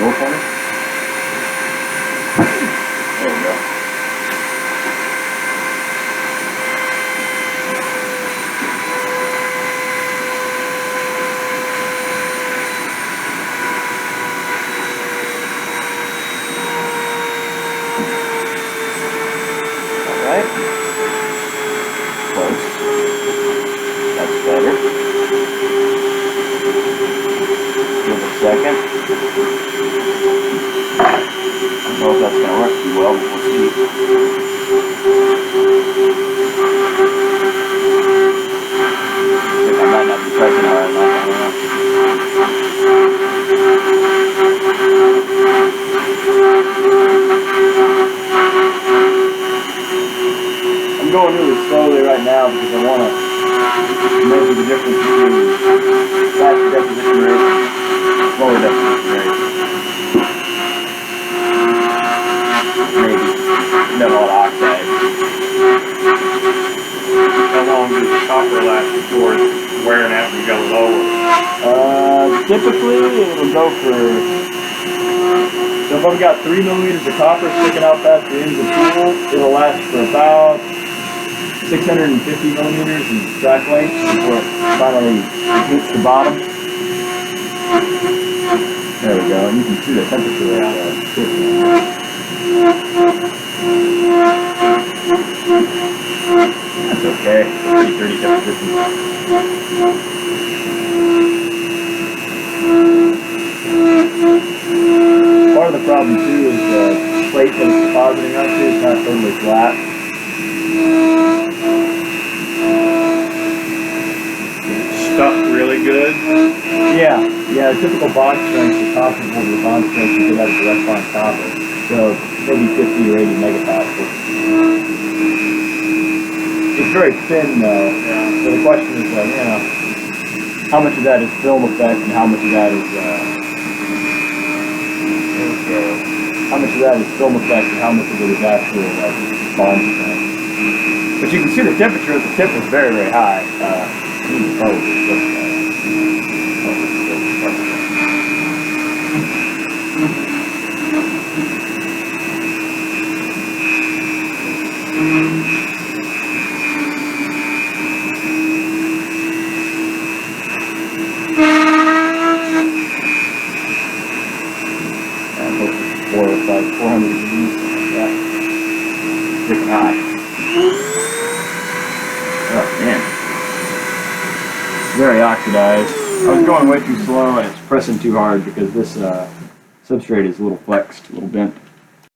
door for me? There we go. Alright. Close. That's better. Give it a second. I don't know if that's going to work too well, but we'll see. I might not be pressing hard enough, I don't know. I'm going really slowly right now because I want to measure the difference between faster deposition rate and slower deposition rate. Maybe. No oxide. How long does the copper last before it's wearing out and you go lower? Typically it'll go for, so if I've got 3 millimeters of copper sticking out past the end of the tool, it'll last for about 650 millimeters in track length before it finally hits the bottom. There we go, and you can see the temperature of that. That's okay. 30 deposition. Part of the problem too is the plate that it's depositing onto is not totally flat. Stuck really good? Yeah, the typical bond strength is comparable to the bond strength you get out of direct bond copper. So maybe 50 or 80 megapascals. It's very thin though, so the question is, how much of that is film effect and how much of that is, how much of that is film effect and how much of it is actual bond strength. But you can see the temperature at the tip is very, very high. You can probably look at it. Like 400 degrees, like that. Freaking hot. Oh man. Very oxidized. I was going way too slow and it's pressing too hard because this substrate is a little flexed, a little bent.